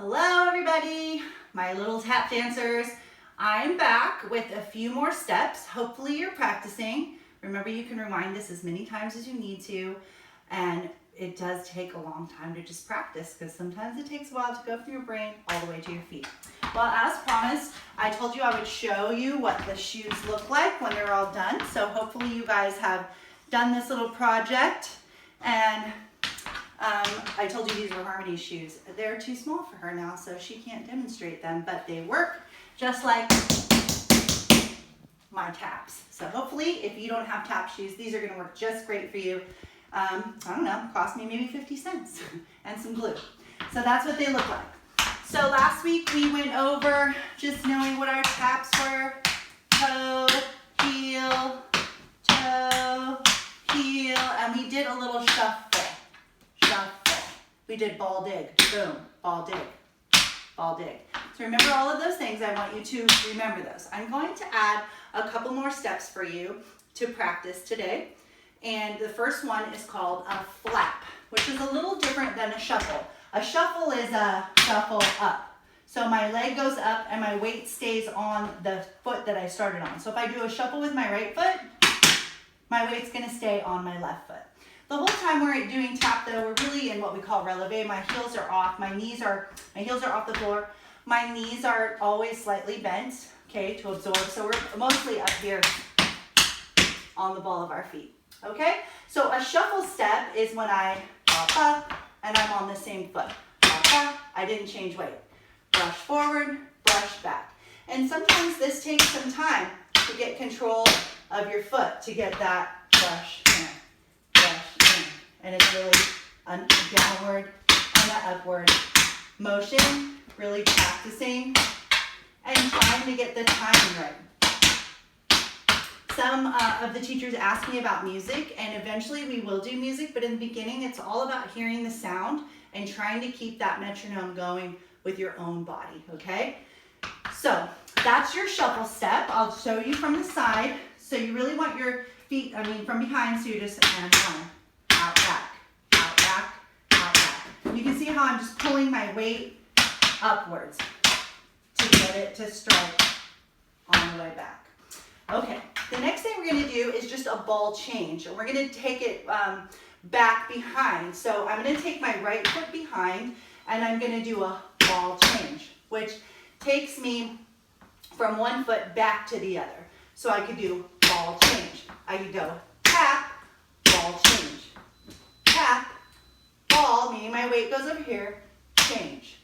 Hello everybody, my little tap dancers. I'm back with a few more steps. Hopefully you're practicing. Remember, you can rewind this as many times as you need to, and it does take a long time to just practice because sometimes it takes a while to go from your brain all the way to your feet. Well, as promised, I told you I would show you what the shoes look like when they're all done. So hopefully you guys have done this little project, and I told you these were Harmony's shoes. They're too small for her now, so she can't demonstrate them, but they work just like my taps. So hopefully, if you don't have tap shoes, these are gonna work just great for you. I don't know, cost me maybe 50 cents and some glue. So that's what they look like. So last week we went over just knowing what our taps were. Toe, heel, and we did a little shuffle. We did ball dig, boom, ball dig, ball dig. So remember all of those things. I want you to remember those. I'm going to add a couple more steps for you to practice today. And the first one is called a flap, which is a little different than a shuffle. A shuffle is a shuffle up. So my leg goes up and my weight stays on the foot that I started on. So if I do a shuffle with my right foot, my weight's gonna stay on my left foot. The whole time we're doing tap though, we're really in what we call releve. My heels are off, my heels are off the floor. My knees are always slightly bent, okay, to absorb. So we're mostly up here on the ball of our feet, okay? So a shuffle step is when I hop up and I'm on the same foot. Hop up, I didn't change weight. Brush forward, brush back. And sometimes this takes some time to get control of your foot, to get that brush in. And it's really a downward and an upward motion, really practicing and trying to get the timing right. Some of the teachers ask me about music, and eventually we will do music, but in the beginning it's all about hearing the sound and trying to keep that metronome going with your own body, okay? So that's your shuffle step. I'll show you from the side. So you really want your feet, from behind, so you just and one. Out, back, out, back, out, back. You can see how I'm just pulling my weight upwards to get it to strike on the way back. Okay, the next thing we're gonna do is just a ball change. And we're gonna take it back behind. So I'm gonna take my right foot behind and I'm gonna do a ball change, which takes me from one foot back to the other. So I could do ball change. I could go tap, ball change. Tap, ball, meaning my weight goes over here, change.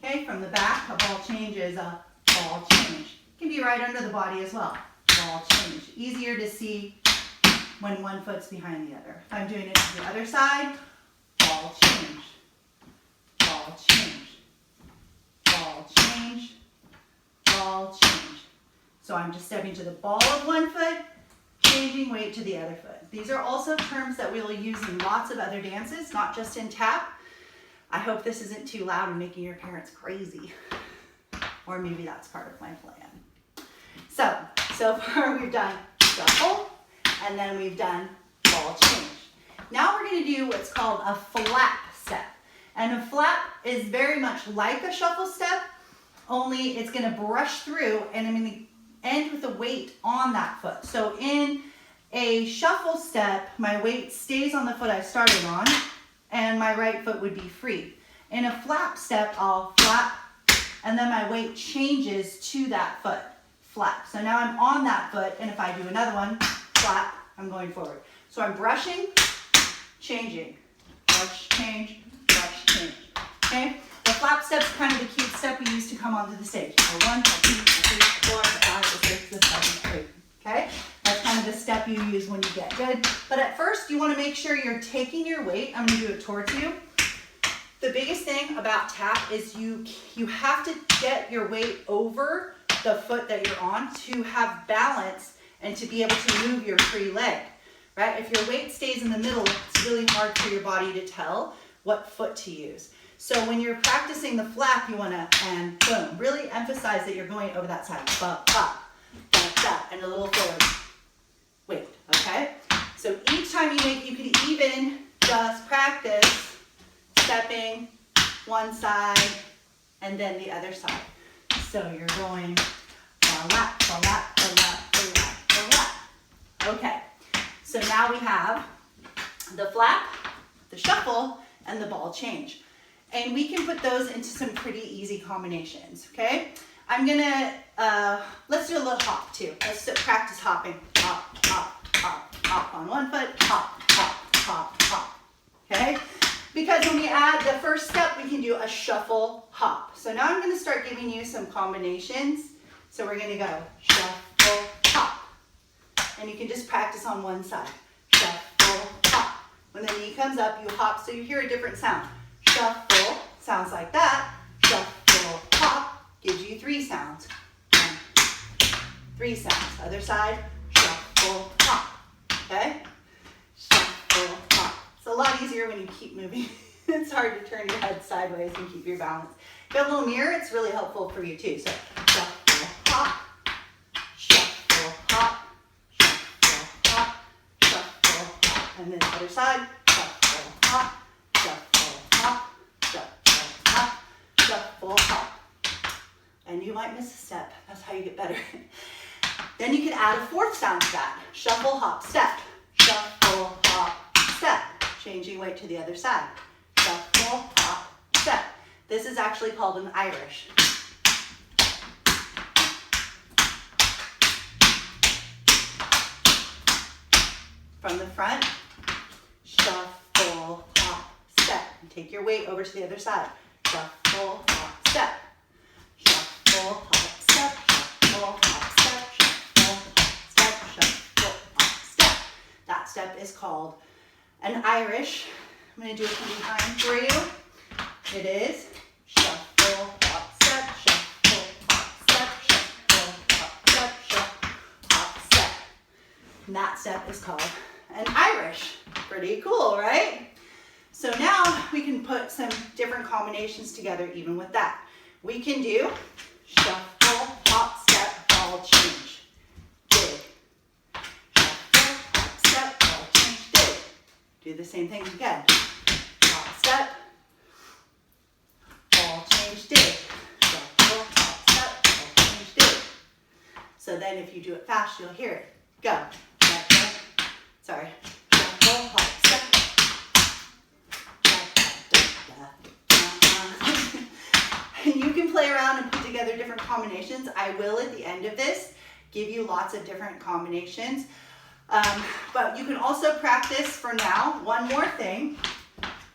Okay, from the back, a ball change is a ball change. It can be right under the body as well, ball change. Easier to see when one foot's behind the other. If I'm doing it to the other side, ball change, ball change, ball change, ball change. So I'm just stepping to the ball of one foot, changing weight to the other foot. These are also terms that we'll use in lots of other dances, not just in tap. I hope this isn't too loud and making your parents crazy. Or maybe that's part of my plan. So far we've done shuffle, and then we've done ball change. Now we're gonna do what's called a flap step. And a flap is very much like a shuffle step, only it's gonna brush through, and I'm gonna end with a weight on that foot. So in a shuffle step, my weight stays on the foot I started on, and my right foot would be free. In a flap step, I'll flap, and then my weight changes to that foot, flap. So now I'm on that foot, and if I do another one, flap, I'm going forward. So I'm brushing, changing, brush, change, okay? The flap step's kind of the cute step we use to come onto the stage. 1, 2, 3, 4, 5, 6, 7, 8, okay? That's kind of the step you use when you get good. But at first, you want to make sure you're taking your weight. I'm going to do it towards you. The biggest thing about tap is you have to get your weight over the foot that you're on to have balance and to be able to move your free leg, right? If your weight stays in the middle, it's really hard for your body to tell what foot to use. So when you're practicing the flap, you want to, and boom, really emphasize that you're going over that side. Up, and a little forward. Wait, okay? So each time you can even just practice stepping one side, and then the other side. So you're going lap, lap, lap, lap, lap. Okay, so now we have the flap, the shuffle, and the ball change. And we can put those into some pretty easy combinations, okay? I'm gonna, let's do a little hop too. Let's practice hopping. Hop, hop, hop, hop on one foot, hop, hop, hop, hop, okay? Because when we add the first step, we can do a shuffle hop. So now I'm gonna start giving you some combinations. So we're gonna go shuffle, hop. And you can just practice on one side. Shuffle, hop. When the knee comes up, you hop so you hear a different sound. Shuffle sounds like that. Shuffle, hop gives you 3 sounds. 1, 3 sounds. Other side, shuffle, hop. Okay? Shuffle, hop. It's a lot easier when you keep moving. It's hard to turn your head sideways and keep your balance. If you have a little mirror, it's really helpful for you too. So shuffle, hop, shuffle, hop, shuffle, hop, shuffle, hop. And then the other side, shuffle, hop, shuffle, hop, shuffle, hop, shuffle, hop. And you might miss a step. That's how you get better. Then you can add a 4th sound to that. Shuffle, hop, step. Shuffle, hop, step. Changing weight to the other side. Shuffle, hop, step. This is actually called an Irish. From the front, shuffle, hop, step. And take your weight over to the other side. Shuffle, hop, step. Shuffle, hop, step. Shuffle, hop, step. Shuffle, hop, step. Shuffle, hop, step. That step is called an Irish. I'm going to do it from behind for you. It is shuffle, hop, step, shuffle, hop, step, shuffle, hop, step, shuffle, hop, step. And that step is called an Irish. Pretty cool, right? So now we can put some different combinations together even with that. We can do shuffle, hop, step, ball, change, dig. Shuffle, hop, step, ball, change, dig. Do the same thing again. Hop, step, ball, change, dig. Shuffle, hop, step, ball, change, dig. So then if you do it fast, you'll hear it. Go. Sorry. Shuffle, hop, step. You can play around and put together different combinations. I will, at the end of this, give you lots of different combinations. But you can also practice for now. One more thing.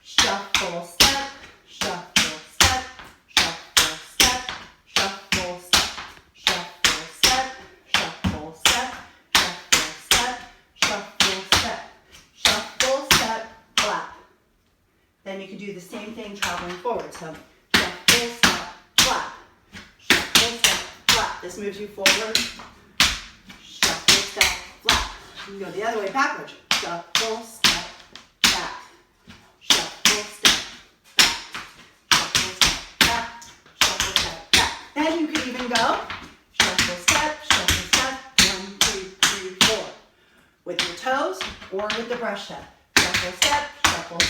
Shuffle, step, shuffle, step, shuffle, step, shuffle, step, shuffle, step, shuffle, step, shuffle, step, shuffle, step, shuffle, step, flap. Then you can do the same thing traveling forward. So shuffle, step, flap. Shuffle, step, flap. This moves you forward. Shuffle, step, flap. You can go the other way backwards. Shuffle, step, back. Shuffle, step, back. Shuffle, step, back. Shuffle, step, back. Then you can even go shuffle, step, 1, 2, 3, 4. With your toes or with the brush step. Shuffle, step, shuffle,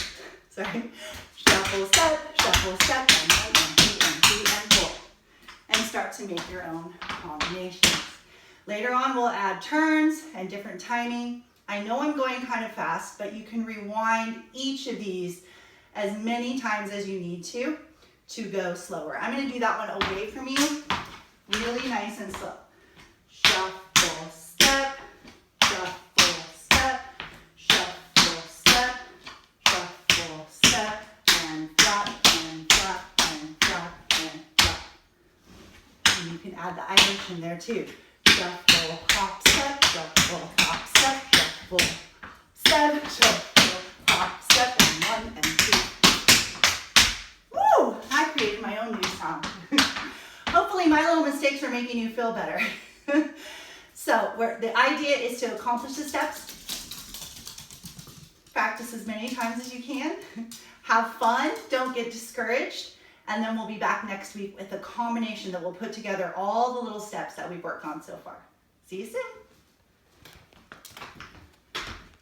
sorry. Shuffle, step, and 1, 2, 4. And start to make your own combinations. Later on, we'll add turns and different timing. I know I'm going kind of fast, but you can rewind each of these as many times as you need to go slower. I'm going to do that one away from you, really nice and slow. Shuffle, step, shuffle, step, shuffle, step, shuffle, step, and drop, and drop, and drop, and drop. And you can add the Irish in there too. Shuffle, hop, step, shuffle, hop, step, shuffle, step, shuffle, hop, step, and 1 and 2. Woo! I created my own new sound. Hopefully my little mistakes are making you feel better. So the idea is to accomplish the steps. Practice as many times as you can. Have fun, don't get discouraged. And then we'll be back next week with a combination that will put together all the little steps that we've worked on so far. See you soon.